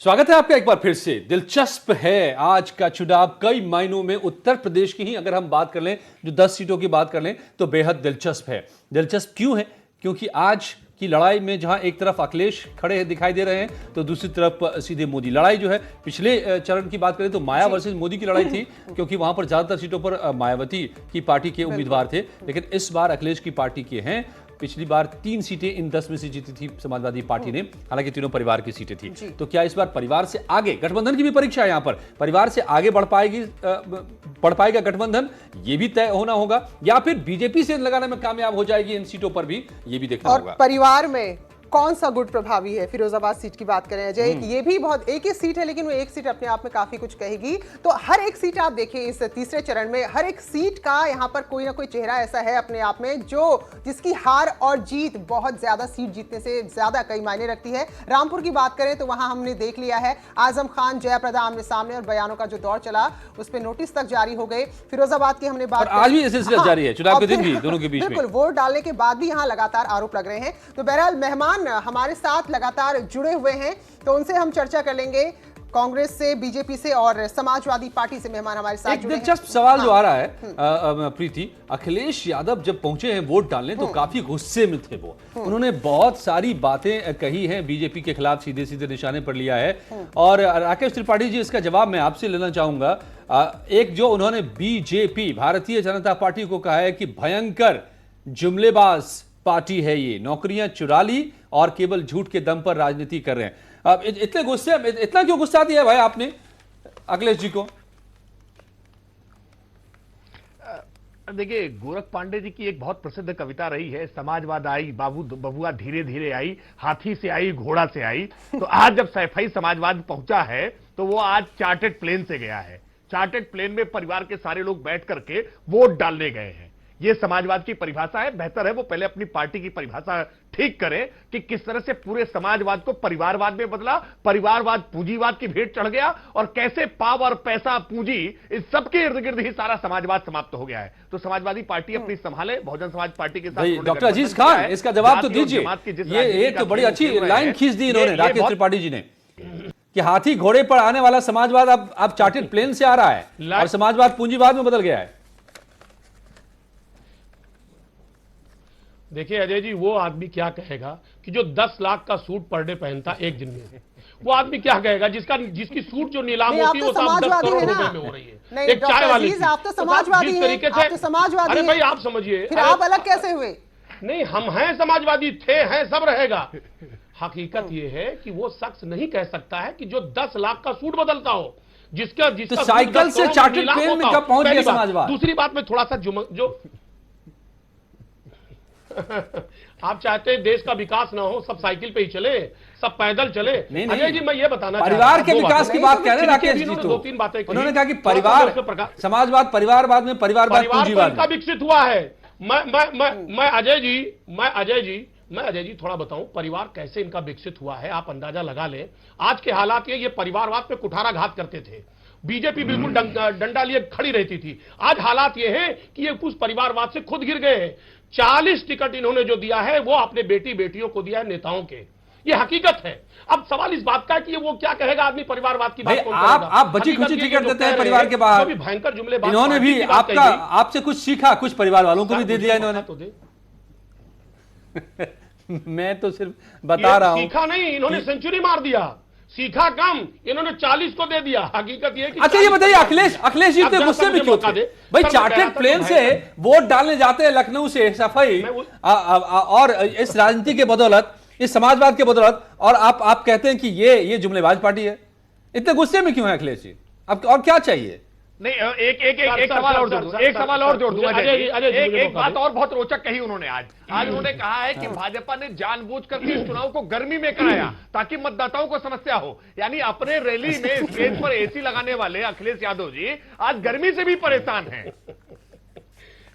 स्वागत है आपका एक बार फिर से। दिलचस्प है आज का चुनाव कई मायनों में। उत्तर प्रदेश की ही अगर हम बात कर लें, जो 10 सीटों की बात कर लें, तो बेहद दिलचस्प है। दिलचस्प क्यों है? क्योंकि आज की लड़ाई में जहां एक तरफ अखिलेश खड़े दिखाई दे रहे हैं, तो दूसरी तरफ सीधे मोदी। लड़ाई जो है पिछले चरण की बात करें तो माया वर्सेस मोदी की लड़ाई थी, क्योंकि वहां पर ज्यादातर सीटों पर मायावती की पार्टी के उम्मीदवार थे। लेकिन इस बार अखिलेश की पार्टी के हैं। पिछली बार 3 सीटें इन 10 में से जीती थी समाजवादी पार्टी ने, हालांकि तीनों परिवार की सीटें थी। तो क्या इस बार परिवार से आगे, गठबंधन की भी परीक्षा है यहां पर, परिवार से आगे बढ़ पाएगा गठबंधन, ये भी तय होना होगा, या फिर बीजेपी से लगाने में कामयाब हो जाएगी इन सीटों पर भी, ये भी देखना होगा। परिवार में कौन सा गुट प्रभावी है? फिरोजाबाद सीट की बात करें अजय, ये भी बहुत एक ही सीट है, लेकिन वो एक सीट अपने आप में काफी कुछ कहेगी। तो हर एक सीट आप देखिए इस तीसरे चरण में, हर एक सीट का यहाँ पर कोई ना कोई चेहरा ऐसा है अपने आप में जो जिसकी हार और जीत बहुत ज्यादा, सीट जीतने से ज्यादा कई मायने रखती है। रामपुर की बात करें तो वहां हमने देख लिया है आजम खान जयाप्रदा आमने सामने, और बयानों का जो दौर चला उस पर नोटिस तक जारी हो गए। फिरोजाबाद की हमने बात, आज भी सिलसिला जारी है, चुनाव के दिन भी दोनों के बीच में बिल्कुल वोट डालने के बाद भी यहाँ लगातार आरोप लग रहे हैं। तो बहरहाल मेहमान हमारे साथ लगातार जुड़े हुए हैं, तो उनसे हम चर्चा कर लेंगे। कांग्रेस से, बीजेपी से और समाजवादी पार्टी से मेहमान हमारे साथ एक दिलचस्प सवाल जो आ रहा है प्रीति, अखिलेश यादव जब पहुंचे हैं वोट डालने तो काफी गुस्से में थे वो। उन्होंने बहुत सारी बातें कही हैं, बीजेपी के खिलाफ सीधे सीधे निशाने पर लिया है। और राकेश त्रिपाठी जी, इसका जवाब मैं आपसे लेना चाहूंगा। एक जो उन्होंने बीजेपी, भारतीय जनता पार्टी को कहा है कि भयंकर जुमलेबाज पार्टी है ये, नौकरियां चुरा ली और केवल झूठ के दम पर राजनीति कर रहे हैं। अब इतने गुस्से, इतना क्यों गुस्सा दिया भाई आपने अखिलेश जी को? देखिए, गोरख पांडे जी की एक बहुत प्रसिद्ध कविता रही है, समाजवाद आई बाबू बबुआ धीरे धीरे आई, हाथी से आई घोड़ा से आई। तो आज जब सैफई समाजवाद पहुंचा है तो वो आज चार्टेड प्लेन से गया है। चार्टेड प्लेन में परिवार के सारे लोग बैठ करके वोट डालने गए हैं। ये समाजवाद की परिभाषा है। बेहतर है वो पहले अपनी पार्टी की परिभाषा ठीक करे कि किस तरह से पूरे समाजवाद को परिवारवाद में बदला, परिवारवाद पूंजीवाद की भेंट चढ़ गया, और कैसे पावर, पैसा, पूंजी, इस सबके इर्द गिर्द ही सारा समाजवाद समाप्त हो गया है। तो समाजवादी पार्टी अपनी संभाले, बहुजन समाज पार्टी के साथ। डॉक्टर अजीज खान, इसका जवाब तो दीजिए। ये तो बड़ी अच्छी लाइन खींच दी इन्होंने राकेश त्रिपाठी जी ने, कि हाथी घोड़े पर आने वाला समाजवाद अब चार्टेड प्लेन से आ रहा है और समाजवाद पूंजीवाद में बदल गया है। देखिए अजय जी, वो आदमी क्या कहेगा कि जो 10 लाख का सूट पर डे पहनता एक दिन में, वो आदमी क्या कहेगा जिसकी सूट जो नीलाम होती है वो 10 करोड़ रुपए में हो रही है। एक चाय वाली, आप तो समाजवादी हैं, आप तो समाजवादी। अरे भाई आप समझिए, फिर आप अलग कैसे हुए? नहीं, हम हैं समाजवादी, थे, हैं, सब रहेगा। हकीकत ये है कि वो शख्स नहीं कह सकता है कि जो 10 लाख का सूट बदलता हो, जिसका तो साइकिल से चार्टेड प्लेन में कब पहुंच गया समाजवाद? दूसरी बात में थोड़ा सा जो आप चाहते हैं देश का विकास ना हो, सब साइकिल पे ही चले, सब पैदल चले। अजय जी, मैं ये बताना परिवार के विकास की बात कह रहे हैं राकेश जी। तो 2-3 बातें उन्होंने कहा कि परिवार, समाजवाद परिवारवाद में, परिवारवाद पूंजीवाद का विकसित हुआ है। मैं अजय जी थोड़ा बताऊं परिवार कैसे इनका विकसित हुआ है, आप अंदाजा लगा लें। आज के हालात ये परिवारवाद पे कुठाराघात करते थे, बीजेपी बिल्कुल डंडा लिए खड़ी रहती थी। आज हालात ये हैं कि ये कुछ परिवारवाद से खुद गिर गए हैं। 40 टिकट इन्होंने जो दिया है वो अपने बेटी बेटियों को दिया है, नेताओं के। ये हकीकत है। अब सवाल इस बात का है कि वो क्या कहेगा आदमी परिवारवाद की बात कौन करेगा? आप बची खुची टिकट देते हैं परिवार के बाहर, भयंकर जुमले। इन्होंने भी आपसे कुछ सीखा, कुछ परिवार वालों को भी दे दिया इन्होंने। तो दे मैं तो सिर्फ बता रहा हूं। सीखा नहीं, इन्होंने सेंचुरी मार दिया। सीखा कम, इन्होंने 40 को दे दिया। हकीकत ये कि अच्छा, ये बताइए अखिलेश जी इतने गुस्से में क्यों थे भाई? चार्टेड प्लेन से वोट डालने जाते हैं लखनऊ से सफाई, और इस राजनीति के बदौलत, इस समाजवाद के बदौलत, और आप कहते हैं कि ये जुमलेबाज पार्टी है। इतने गुस्से में क्यों है अखिलेश जी? अब और क्या चाहिए? नहीं, एक सवाल और जोड़ दूं, एक सवाल और जोड़ दूं। एक बात और बहुत रोचक कही उन्होंने आज उन्होंने कहा है कि भाजपा ने जानबूझकर इस चुनाव को गर्मी में कराया ताकि मतदाताओं को समस्या हो। यानी अपने रैली में स्टेज पर एसी लगाने वाले अखिलेश यादव जी आज गर्मी से भी परेशान हैं।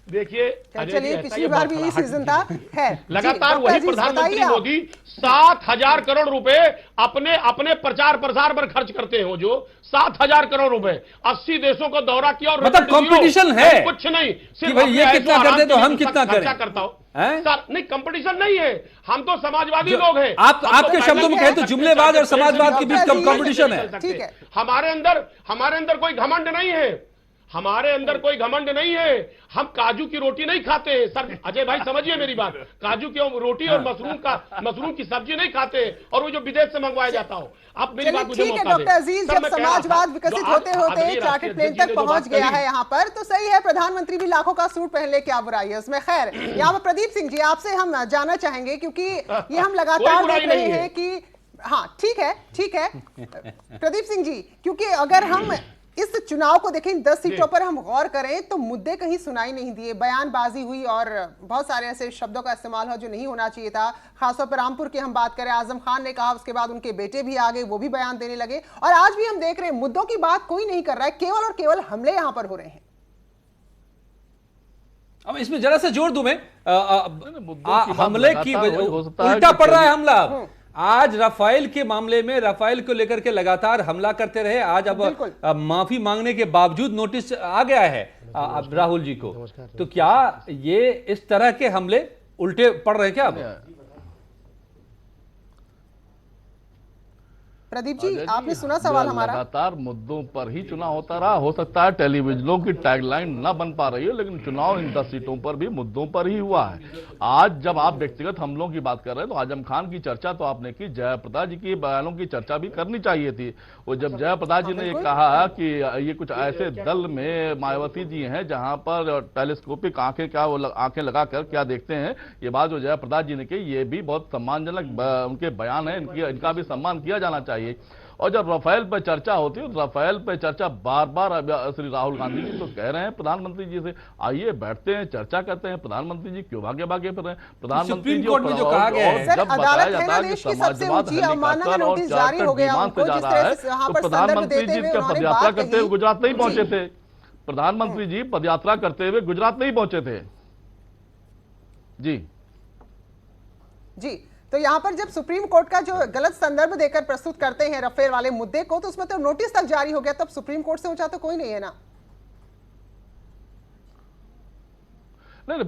देखिए चलिए, पिछली बार भी यही सीजन था, है लगातार वही प्रधानमंत्री मोदी 7,000 करोड़ रुपए अपने प्रचार प्रसार पर खर्च करते हैं। जो 7,000 करोड़ रुपए 80 देशों का दौरा किया, और मतलब कंपटीशन है, कुछ नहीं, सिर्फ भाई ये कितना कर दे तो हम कितना करें। करता हूं हैं? सर नहीं, कंपटीशन नहीं है, हम तो समाजवादी जो- लोग हैं। आप हम तो आपके पहले शब्दों में ही कहें तो कह जुमलेबाज और सकते हैं, समाजवाद के बीच डॉक्टर जी, कंपटीशन है। ठीक है। हमारे अंदर कोई घमंड नहीं है, हमारे अंदर कोई घमंड नहीं है। हम काजू की रोटी नहीं खाते हैं सर, अजय भाई समझिए मेरी बात, काजू की रोटी और मशरूम की सब्जी नहीं खाते, और वो जो विदेश से मंगवाया जाता हो। आप मेरी चलिए बात मुझे ठीक है मौका दें। डॉक्टर अजीज, सर, जब मैं कह रहा था, समाजवाद विकसित जो होते होते आदरणीय चार्टेड राष्ट्रीय प्लेन अध्यक्ष जी तक ने जो पहुंच बात गया कही, है यहाँ पर, तो सही है, प्रधानमंत्री भी लाखों का सूट पहन ले, क्या बुराई है उसमें। खैर, यहाँ पर प्रदीप सिंह जी आपसे हम जानना चाहेंगे, क्योंकि ये हम लगातार बुराई देख रहे नहीं है। हैं कि हाँ ठीक है, ठीक है प्रदीप सिंह जी, क्योंकि अगर हम इस चुनाव को देखें, 10 सीटों पर हम गौर करें तो मुद्दे कहीं सुनाई नहीं दिए, बयानबाजी हुई और बहुत सारे ऐसे शब्दों का इस्तेमाल हुआ जो नहीं होना चाहिए था। खासतौर पर रामपुर की हम बात करें, आजम खान ने कहा, उसके बाद उनके बेटे भी आ गए, वो भी बयान देने लगे, और आज भी हम देख रहे हैं मुद्दों की बात कोई नहीं कर रहा है, केवल और केवल हमले यहां पर हो रहे हैं। अब इसमें जरा सा जोड़ दूं मैं, मुद्दों की बात हमले की लगातार वजह वही हो सकता है उल्टा कि पड़ रहा है हमला। आज राफेल के मामले में राफेल को लेकर के लगातार हमला करते रहे, आज बिल्कुल। अब माफी मांगने के बावजूद नोटिस आ गया है अब राहुल जी को, तो क्या ये इस तरह के हमले उल्टे पड़ रहे हैं क्या अब? प्रदीप जी अजय आपने सुना सवाल हमारा? लगातार मुद्दों पर ही चुनाव होता रहा। हो सकता है टेलीविजनों की टैगलाइन ना बन पा रही हो, लेकिन चुनाव इन 10 सीटों पर भी मुद्दों पर ही हुआ है। आज जब आप व्यक्तिगत हमलों की बात कर रहे हैं, तो आजम खान की चर्चा तो आपने की, जयप्रदा जी की बयानों की चर्चा भी करनी चाहिए थी। और जब जयप्रदा जी ने ये कहा कि ये कुछ ऐसे दल में मायावती जी हैं जहां पर टेलीस्कोपिक आंखें लगाकर क्या देखते हैं, ये बात जो जयप्रदा जी ने की, ये भी बहुत सम्मानजनक उनके बयान है, इनका भी सम्मान किया जाना चाहिए। और जब राफेल पर चर्चा होती है, तो राफेल पर चर्चा बार बार श्री राहुल गांधी जी तो कह रहे हैं प्रधानमंत्री जी से, आइए बैठते हैं, चर्चा करते हैं। प्रधानमंत्री जी क्यों भागे भागे फिर रहे हैं? प्रधानमंत्री सुप्रीम जी कोर्ट में जो कहा गया है, सर, जब बताया अदालत है जाता ना है कि देश की सबसे समाजवाद ऊंची अवमानना का हेलीकॉप्टर और नोटिस जारी हो चार्टर्ड गया विमान उनको, से जा जिस रहा तरह है, से यहाँ तो पर संदर्भ प्रधानमंत्री देते जी हुए का उन्होंने पदयात्रा बात करते हुए कही। गुजरात नहीं पहुंचे जी। थे। प्रधानमंत्री जी पदयात्रा करते हुए गुजरात नहीं पहुंचे थे। जी जी, तो यहाँ पर जब सुप्रीम कोर्ट का जो गलत संदर्भ देकर प्रस्तुत करते हैं राफेल वाले मुद्दे को, तो उसमें तो नोटिस तक जारी हो गया, तब सुप्रीम कोर्ट से ऊंचा तो कोई नहीं है ना। नहीं,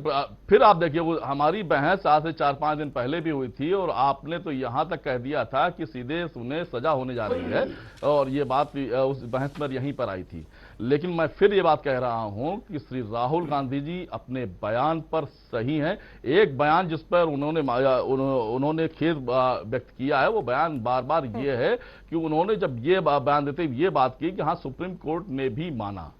फिर आप देखिए, वो हमारी बहस आज से 4-5 दिन पहले भी हुई थी, और आपने तो यहां तक कह दिया था कि सीधे उन्हें सजा होने जा रही है, और ये बात उस बहस में यहीं पर आई थी। लेकिन मैं फिर ये बात कह रहा हूं कि श्री राहुल गांधी जी अपने बयान पर सही हैं। एक बयान जिस पर उन्होंने खेद व्यक्त किया है, वो बयान बार बार ये है कि उन्होंने जब ये बयान देते हुए ये बात की कि हाँ सुप्रीम कोर्ट ने भी माना,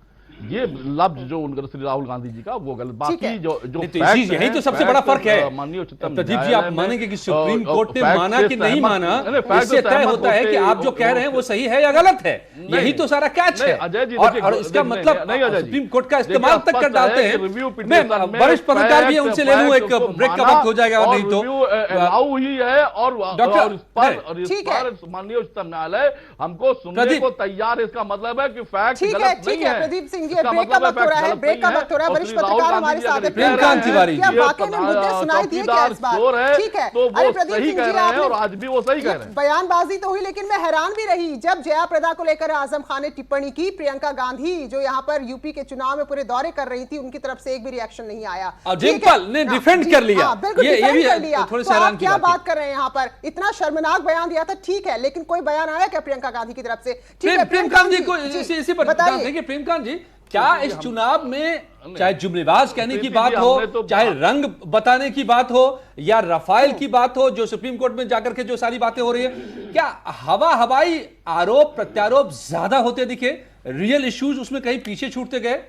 ये लफ्ज जो श्री राहुल गांधी जी का वो गलत। बाकी जो नहीं, तो यही तो सबसे बड़ा फर्क है। माननीय उच्चतम प्रदीप जी, आप मानेंगे कि सुप्रीम कोर्ट ने फैक्ट माना से कि नहीं सहमत- माना, नहीं, फैक्ट इससे से तय सहमत होता है कि आप जो कह रहे हैं वो सही है या गलत है, यही तो सारा कैच है। अजय जी, और देखिए, इसका नहीं, मतलब नहीं, अजय जी, सुप्रीम कोर्ट का देखिए, इस्तेमाल तक कर स्पष्ट डालते है हैं। कि रिव्यू मैं पिटीशन में वरिष्ठ पत्रकार भी है, उनसे ले लूं, एक फैक्ट को ब्रेक का माना वक्त हो जाएगा, और नहीं तो रिव्यू अलाउ ही है, और डॉक्टर, इस पर ठीक है। माननीय उच्चतम न्यायालय हमको सुनने प्रदीप, को तैयार है। इसका मतलब है कि फैक्ट ठीक है, गलत ठीक नहीं है है। प्रदीप सिंह जी, इसका ब्रेक का मतलब है वक्त हो रहा है, फैक्ट ब्रेक का गलत वक्त हो रहा है, नहीं वरिष्ठ और श्री पत्रकार राहुल हमारे गांधी साथ है। अगर प्रेमकांत तिवारी क्या जी, वाकई में मुद्दे सुनाई दिए क्या इस बार? चोर है, ठीक है, तो अरे वो प्रदीप सही सिंह कह जी, रहे हैं, आपने और आज भी वो सही कह रहे हैं। बयानबाजी तो हुई, लेकिन मैं हैरान भी रही जब जयाप्रदा को लेकर आजम खान ने टिप्पणी की। प्रियंका गांधी जो यहाँ पर यूपी के चुनाव में पूरे दौरे कर रही थी, उनकी तरफ से एक भी रिएक्शन नहीं आया। और ठीक है? डिम्पल ने हाँ, डिफेंड जी, कर लिया। हाँ, बिल्कुल ये डिफेंड भी कर लिया। थोड़ी तो सी हैरान आप की क्या बात बात कर रहे हैं यहाँ पर? इतना शर्मनाक बयान दिया था, ठीक है, लेकिन कोई बयान आया क्या प्रियंका गांधी की तरफ से? ठीक है, प्रेमकांत जी को जी, इसी पर बताइए। जानते हैं कि प्रेमकांत जी, क्या इस चुनाव में चाहे जुमलेबाज कहने की बात हो, हमने तो चाहे रंग बताने की बात हो, या राफेल की बात हो, जो सुप्रीम कोर्ट में जाकर के जो सारी बातें हो रही है, क्या हवाई आरोप प्रत्यारोप ज्यादा होते दिखे, रियल इश्यूज उसमें कहीं पीछे छूटते गए?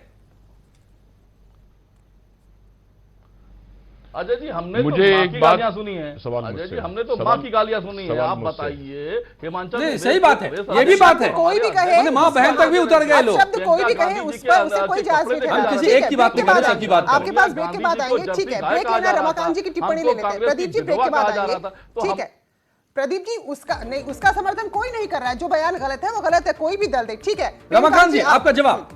अजय जी, हमने मुझे तो माँ एक की बात- गालियां सुनी है। सवाल अजय मुझसे जी, हमने तो सवाल- माँ की गालियां सुनी है। सवाल आप मुझसे। बताइए, हिमाचल नहीं, प्रदेश सही के बात है, प्रदेश ये भी अध्यक्ष बात है। कोई भी कहे, मैंने माँ बहन तक भी उतर गए लोग। शब्द कोई भी कहे, उस पर उसे कोई जांच नहीं हम ठहरा। किसी ठीक एक है, की बात ब्रेक नहीं के कर रहे, बाद सबकी बात कर आपके पास ब्रेक के बाद आएंगे। ठीक है, ब्रेक लेना, रमाकांत जी की टिप्पणी ले लेते हैं। प्रदीप जी, ब्रेक के बाद आएंगे। ठीक है प्रदीप जी, उसका समर्थन कोई नहीं कर रहा है। जो बयान गलत है वो गलत है, कोई भी दल दे। ठीक है रमाकांत जी, आपका जवाब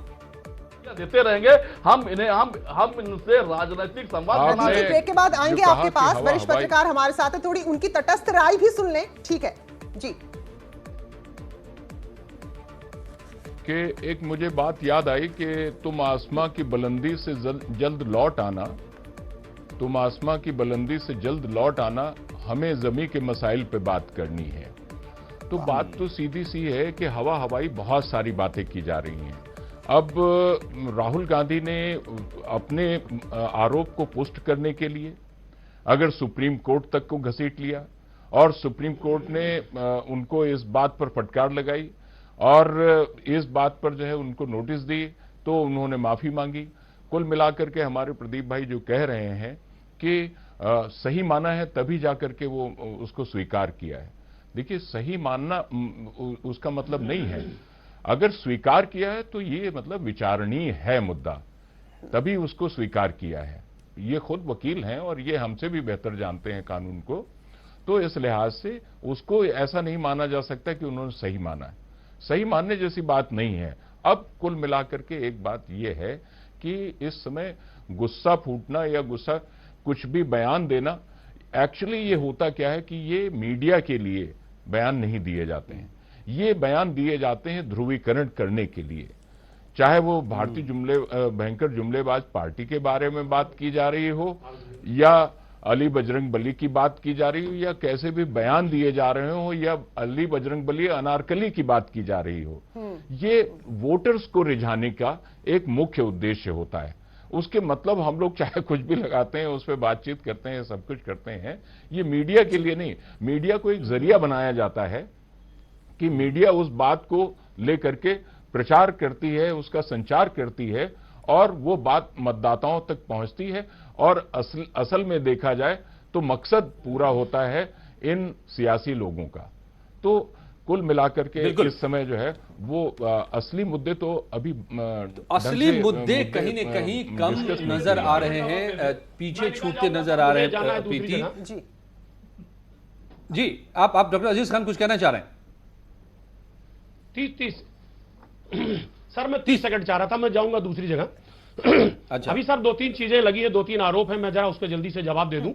देते रहेंगे। हम इनसे राजनीतिक संवाद आपने- बना प्रदीप जी, रहे ब्रेक के बाद आएंगे जो कहा आपके कि पास। हवा- वरिष्ठ हवाई- पत्रकार हमारे साथ है, थोड़ी उनकी तटस्थ राय भी सुन लें। ठीक है जी। कि एक मुझे बात याद आई कि तुम आसमां की बुलंदी से जल्द लौट आना, तुम आसमां की बुलंदी से जल्द लौट आना, हमें जमी के मसाइल पे बात करनी है। तो बात तो सीधी सी है कि हवा हवाई बहुत सारी बातें की जा रही हैं। अब राहुल गांधी ने अपने आरोप को पुष्ट करने के लिए अगर सुप्रीम कोर्ट तक को घसीट लिया और सुप्रीम कोर्ट ने उनको इस बात पर फटकार लगाई और इस बात पर जो है उनको नोटिस दी, तो उन्होंने माफी मांगी। कुल मिलाकर के हमारे प्रदीप भाई जो कह रहे हैं कि सही माना है तभी जाकर के वो उसको स्वीकार किया है। देखिए, सही मानना उसका मतलब नहीं है। अगर स्वीकार किया है तो ये मतलब विचारणीय है मुद्दा, तभी उसको स्वीकार किया है। ये खुद वकील हैं और ये हमसे भी बेहतर जानते हैं कानून को, तो इस लिहाज से उसको ऐसा नहीं माना जा सकता कि उन्होंने सही माना है। सही मानने जैसी बात नहीं है। अब कुल मिलाकर के एक बात यह है कि इस समय गुस्सा फूटना या गुस्सा कुछ भी बयान देना, एक्चुअली ये होता क्या है कि ये मीडिया के लिए बयान नहीं दिए जाते हैं, ये बयान दिए जाते हैं ध्रुवीकरण करने के लिए। चाहे वो भारतीय भयंकर जुमलेबाज पार्टी के बारे में बात की जा रही हो या अली बजरंग बली की बात की जा रही हो या कैसे भी बयान दिए जा रहे हो या अली बजरंग बली अनारकली की बात की जा रही हो, ये वोटर्स को रिझाने का एक मुख्य उद्देश्य होता है। उसके मतलब हम लोग चाहे कुछ भी लगाते हैं, उस पर बातचीत करते हैं, सब कुछ करते हैं, ये मीडिया के लिए नहीं। मीडिया को एक जरिया बनाया जाता है कि मीडिया उस बात को लेकर के प्रचार करती है, उसका संचार करती है और वो बात मतदाताओं तक पहुंचती है और असल में देखा जाए तो मकसद पूरा होता है इन सियासी लोगों का। तो कुल मिलाकर के इस समय जो है वो असली मुद्दे तो अभी असली मुद्दे कहीं न कहीं कम नजर आ रहे हैं, पीछे छूटते नजर आ रहे हैं। प्रीति जी जी, आप डॉक्टर अजीज खान कुछ कहना चाह रहे हैं? 30 सर मैं 30 सेकंड चाह रहा था, मैं जाऊंगा दूसरी जगह। अच्छा, अभी सर 2-3 चीजें लगी है, 2-3 आरोप है, मैं जरा उस पर जल्दी से जवाब दे दूं।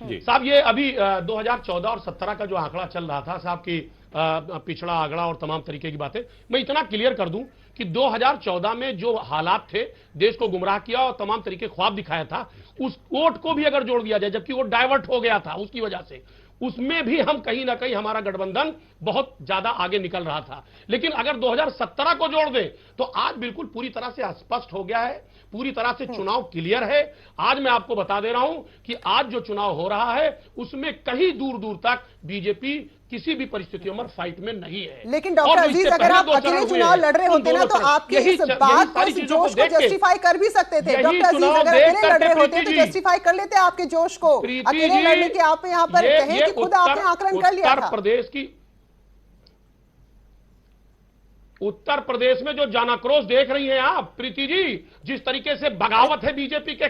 जी साहब ये अभी 2014 और 17 का जो आंकड़ा चल रहा था साहब की पिछड़ा आंकड़ा और तमाम तरीके की बातें, मैं इतना क्लियर कर दूं कि 2014 में जो हालात थे, देश को गुमराह किया और तमाम तरीके ख्वाब दिखाया था, उस वोट को भी अगर जोड़ दिया जाए, जबकि वो डाइवर्ट हो गया था उसकी वजह से, उसमें भी हम कहीं ना कहीं हमारा गठबंधन बहुत ज्यादा आगे निकल रहा था। लेकिन अगर 2017 को जोड़ दें तो आज बिल्कुल पूरी तरह से स्पष्ट हो गया है, पूरी तरह से चुनाव क्लियर है। आज मैं आपको बता दे रहा हूं कि आज जो चुनाव हो रहा है उसमें कहीं दूर दूर तक बीजेपी किसी भी परिस्थितियों में फाइट में नहीं है। लेकिन डॉक्टर अजीज, अगर आप अकेले चुनाव लड़ रहे होते ना तो आपके इस बात को, इस जोश को जस्टिफाई कर भी सकते थे। डॉक्टर अजीज, अगर अकेले लड़ रहे होते तो जस्टिफाई कर लेते आपके जोश को। अकेले लड़ने के आप यहाँ पर कहें कि खुद आपने आकलन कर लिया था। उत्तर प्रदेश में जो जनाक्रोश देख रही हैं आप प्रीति जी, जिस तरीके से बगावत है बीजेपी के